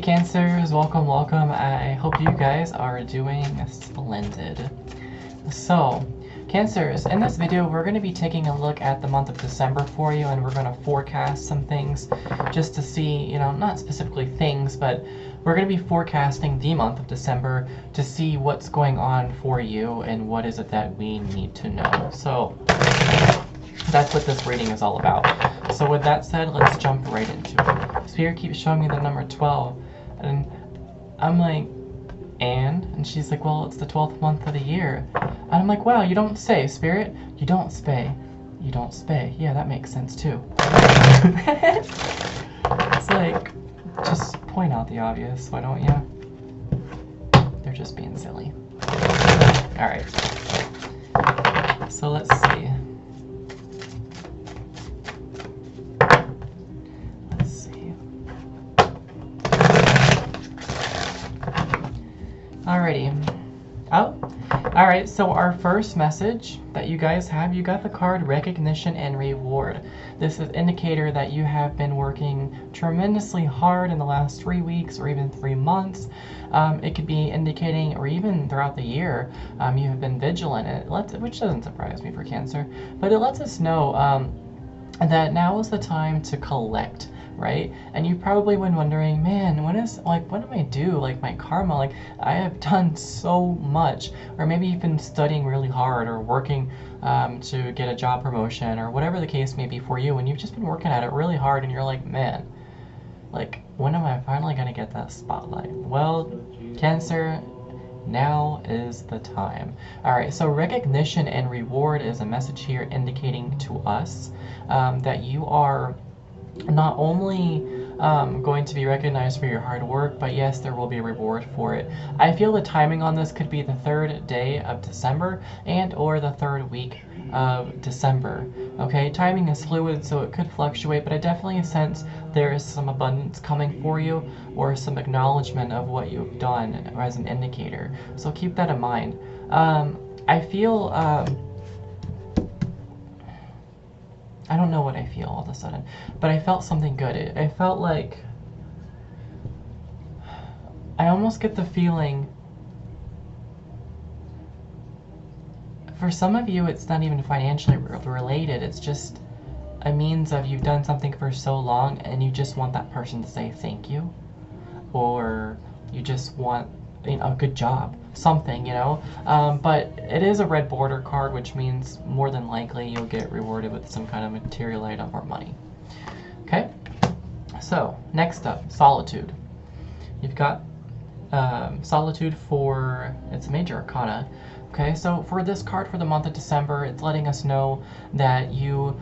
Cancers, welcome, welcome. I hope you guys are doing splendid. So, Cancers, in this video we're going to be taking a look at the month of December for you, and we're going to forecast some things just to see, not specifically things, but we're going to be forecasting the month of December to see what's going on for you and what is it that we need to know. So, that's what this reading is all about. So with that said, let's jump right into it. Spirit keeps showing me the number 12, and I'm like, and she's like, well, it's the 12th month of the year. And I'm like, wow, you don't say, Spirit. You don't spay. You don't spay. Yeah, that makes sense too. It's like, just point out the obvious, why don't you? They're just being silly. Alright. So let's see. Alrighty. Oh, alright, so our first message that you guys have, you got the card Recognition and Reward. This is an indicator that you have been working tremendously hard in the last 3 weeks or even 3 months. It could be indicating, or even throughout the year, you have been vigilant, which doesn't surprise me for Cancer, but it lets us know that now is the time to collect. Right? And you've probably been wondering, man, when am I due? Like my karma, like I have done so much. Or maybe you've been studying really hard or working to get a job promotion or whatever the case may be for you, and you've just been working at it really hard and you're like, man, like when am I finally gonna get that spotlight? Well, Cancer, now is the time. Alright, so recognition and reward is a message here indicating to us that you are not only going to be recognized for your hard work, but yes, there will be a reward for it. I feel the timing on this could be the 3rd day of December and or the 3rd week of December. Okay, timing is fluid, so it could fluctuate, but I definitely sense there is some abundance coming for you or some acknowledgement of what you've done as an indicator. So keep that in mind. I feel I don't know what I feel all of a sudden, but I felt something good. I felt like, I almost get the feeling, for some of you it's not even financially related, it's just a means of you've done something for so long and you just want that person to say thank you, or you just want a good job, something, but it is a red border card, which means more than likely you'll get rewarded with some kind of material item or money. Okay, so next up, solitude. You've got solitude for, it's a major arcana. Okay, so for this card for the month of December, it's letting us know that you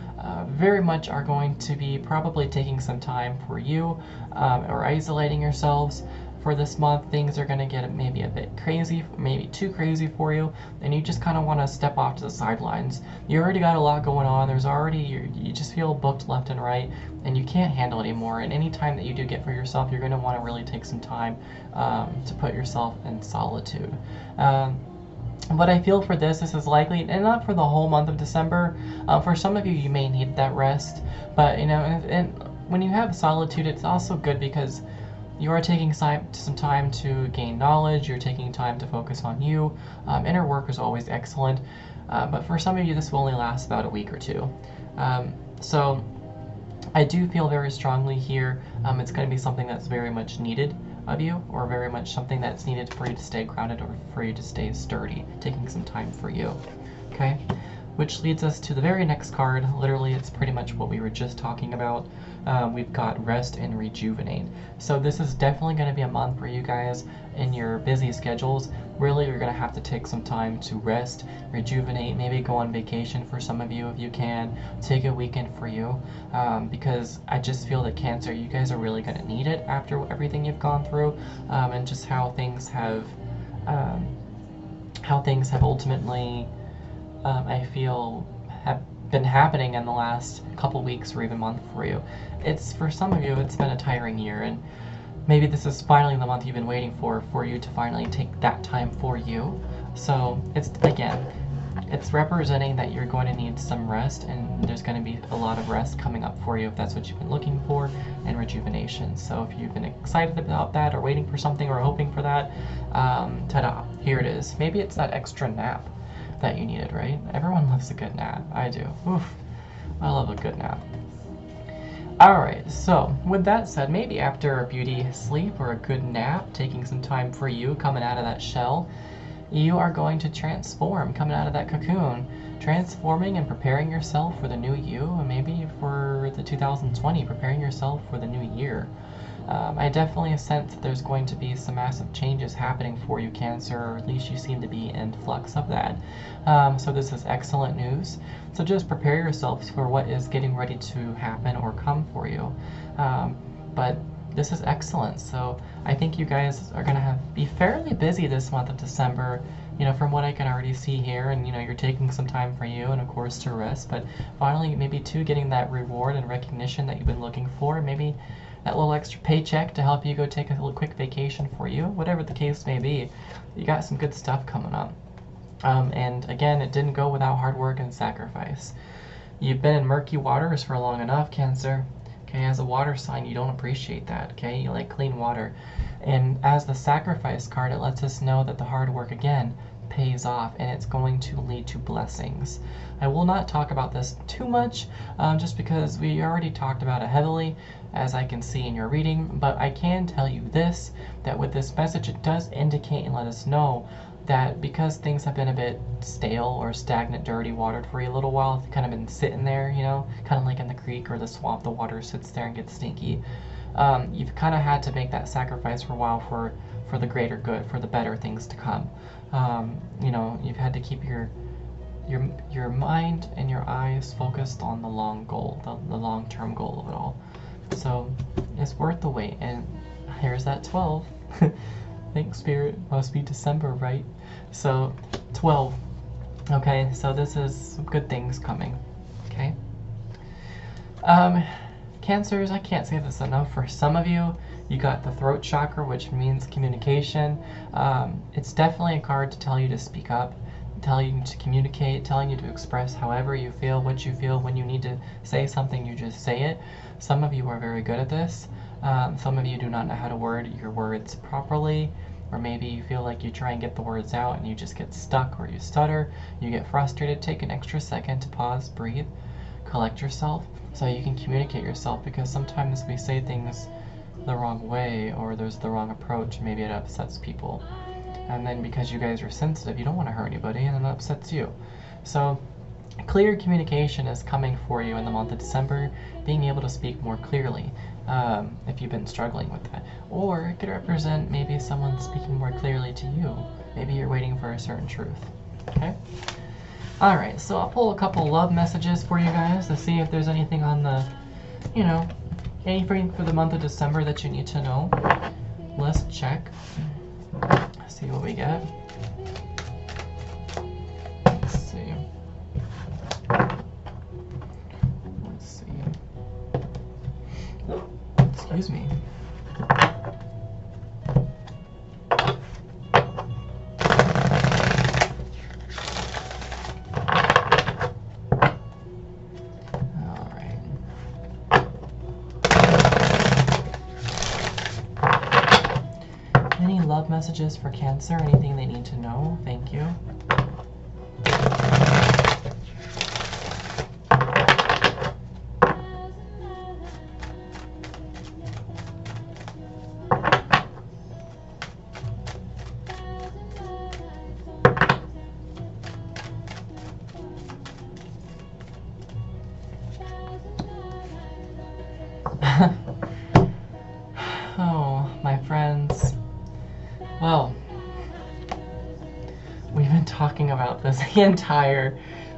very much are going to be probably taking some time for you or isolating yourselves. For this month, things are going to get maybe a bit crazy, maybe too crazy for you, and you just kind of want to step off to the sidelines. You already got a lot going on, there's already, you just feel booked left and right, and you can't handle anymore, and any time that you do get for yourself, you're going to want to really take some time to put yourself in solitude. What I feel for this is likely, and not for the whole month of December, for some of you, you may need that rest, but and when you have solitude, it's also good because you are taking some time to gain knowledge, you're taking time to focus on you. Inner work is always excellent, but for some of you this will only last about a week or two. So I do feel very strongly here it's going to be something that's very much needed of you, or very much something that's needed for you to stay grounded or for you to stay sturdy, taking some time for you. Okay? Which leads us to the very next card. Literally, it's pretty much what we were just talking about. We've got Rest and Rejuvenate. So this is definitely going to be a month for you guys in your busy schedules. Really, you're going to have to take some time to rest, rejuvenate, maybe go on vacation for some of you if you can. Take a weekend for you, because I just feel that Cancer, you guys are really going to need it after everything you've gone through, and just how things have ultimately I feel have been happening in the last couple weeks or even month for you. It's, for some of you, it's been a tiring year, and maybe this is finally the month you've been waiting for you to finally take that time for you. So it's, again, It's representing that you're going to need some rest, and there's going to be a lot of rest coming up for you if that's what you've been looking for, and rejuvenation. So if you've been excited about that, or waiting for something, or hoping for that, ta-da, here it is. Maybe it's that extra nap that you needed, right? Everyone loves a good nap. I do. Oof, I love a good nap. Alright, so with that said, maybe after a beauty sleep or a good nap, taking some time for you coming out of that shell, you are going to transform, coming out of that cocoon, transforming and preparing yourself for the new you, and maybe for the 2020, preparing yourself for the new year. I definitely sense that there's going to be some massive changes happening for you, Cancer, or at least you seem to be in flux of that. So this is excellent news. So just prepare yourselves for what is getting ready to happen or come for you. But this is excellent. So I think you guys are going to be fairly busy this month of December, from what I can already see here. And, you're taking some time for you and, of course, to rest. But finally, maybe, too, getting that reward and recognition that you've been looking for. Maybe that little extra paycheck to help you go take a little quick vacation for you. Whatever the case may be, you got some good stuff coming up. And, again, it didn't go without hard work and sacrifice. You've been in murky waters for long enough, Cancer. Okay, as a water sign, you don't appreciate that, okay? You like clean water. And as the sacrifice card, it lets us know that the hard work, again, pays off, and it's going to lead to blessings. I will not talk about this too much, just because we already talked about it heavily, as I can see in your reading, but I can tell you this, that with this message, it does indicate and let us know that because things have been a bit stale or stagnant, dirty, watered for a little while, it's kind of been sitting there, kind of like in the creek or the swamp, the water sits there and gets stinky. You've kind of had to make that sacrifice for a while for the greater good, for the better things to come. You've had to keep your mind and your eyes focused on the long goal, the long-term goal of it all. So it's worth the wait. And here's that 12. Thanks, Spirit. Must be December, right? So 12. Okay, so this is some good things coming. Okay. Cancers, I can't say this enough. For some of you, you got the throat chakra, which means communication. It's definitely a card to tell you to speak up, telling you to communicate, telling you to express however you feel, what you feel. When you need to say something, you just say it. Some of you are very good at this. Some of you do not know how to word your words properly, or maybe you feel like you try and get the words out and you just get stuck, or you stutter, you get frustrated. Take an extra second to pause, breathe, collect yourself, so you can communicate yourself, because sometimes we say things the wrong way, or there's the wrong approach, maybe it upsets people. And then because you guys are sensitive, you don't want to hurt anybody, and it upsets you. So clear communication is coming for you in the month of December, being able to speak more clearly, if you've been struggling with that. Or it could represent maybe someone speaking more clearly to you. Maybe you're waiting for a certain truth. Okay? Alright, so I'll pull a couple love messages for you guys to see if there's anything on the, anything for the month of December that you need to know. Let's check. See what we get. Let's see. Excuse me. Alright. Any love messages for Cancer? Anything they need to know? Thank you. Oh, my friends. Well, we've been talking about this the entire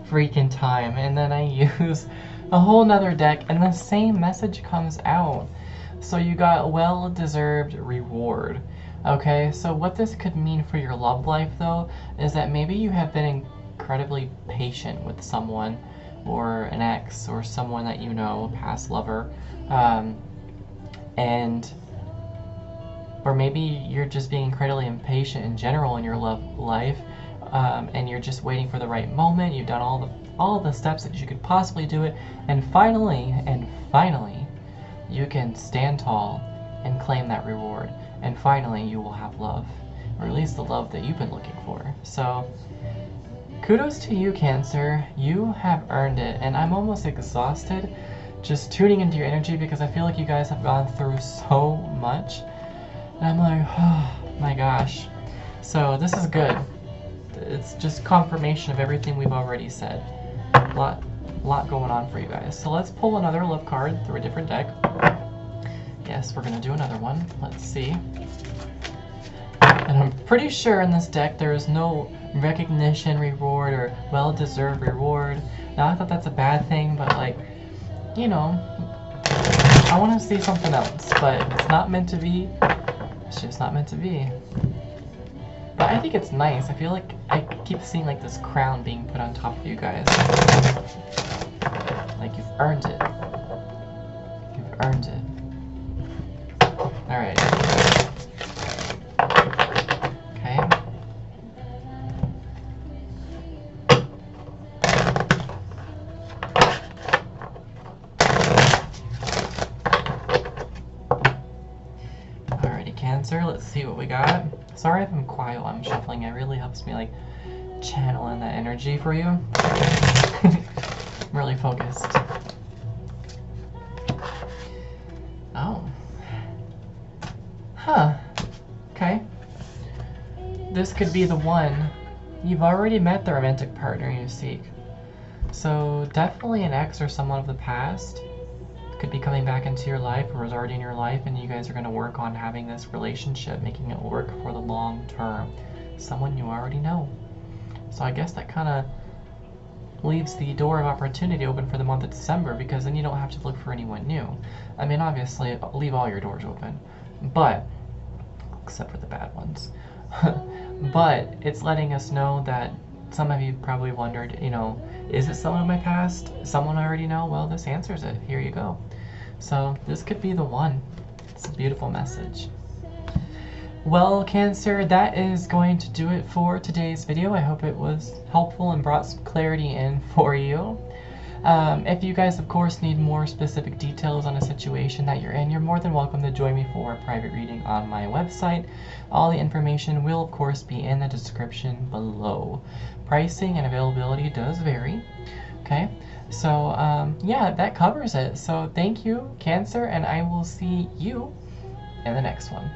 freaking time, and then I use a whole nother deck and the same message comes out. So you got well-deserved reward. Okay, so what this could mean for your love life, though, is that maybe you have been incredibly patient with someone, or an ex, or someone that you know, past lover, or maybe you're just being incredibly impatient in general in your love life, and you're just waiting for the right moment. You've done all the steps that you could possibly do it, and finally, you can stand tall and claim that reward. And finally, you will have love, or at least the love that you've been looking for. So, kudos to you, Cancer. You have earned it, and I'm almost exhausted just tuning into your energy because I feel like you guys have gone through so much. And I'm like, oh my gosh. So this is good. It's just confirmation of everything we've already said. A lot going on for you guys. So let's pull another love card through a different deck. Yes, we're gonna do another one. Let's see. And I'm pretty sure in this deck there is no recognition reward or well-deserved reward. Not that that's a bad thing, but like, you know, I want to see something else, but it's not meant to be. It's just not meant to be. But I think it's nice. I feel like I keep seeing like this crown being put on top of you guys. Like you've earned it. You've earned it. Alright. Okay. Alrighty, Cancer, let's see what we got. Sorry if I'm quiet while I'm shuffling. It really helps me like channel in that energy for you. I'm really focused. Oh. Huh. Okay. This could be the one. You've already met the romantic partner you seek. So definitely an ex or someone of the past could be coming back into your life or is already in your life, and you guys are going to work on having this relationship, making it work for the long term. Someone you already know. So I guess that kind of leaves the door of opportunity open for the month of December, because then you don't have to look for anyone new. I mean, obviously, leave all your doors open, but, except for the bad ones. But it's letting us know that some of you probably wondered, you know, is it someone in my past? Someone I already know? Well, this answers it. Here you go. So this could be the one. It's a beautiful message. Well, Cancer, that is going to do it for today's video. I hope it was helpful and brought some clarity in for you. If you guys, of course, need more specific details on a situation that you're in, you're more than welcome to join me for a private reading on my website. All the information will, of course, be in the description below. Pricing and availability does vary. Okay, so yeah, that covers it. So thank you, Cancer, and I will see you in the next one.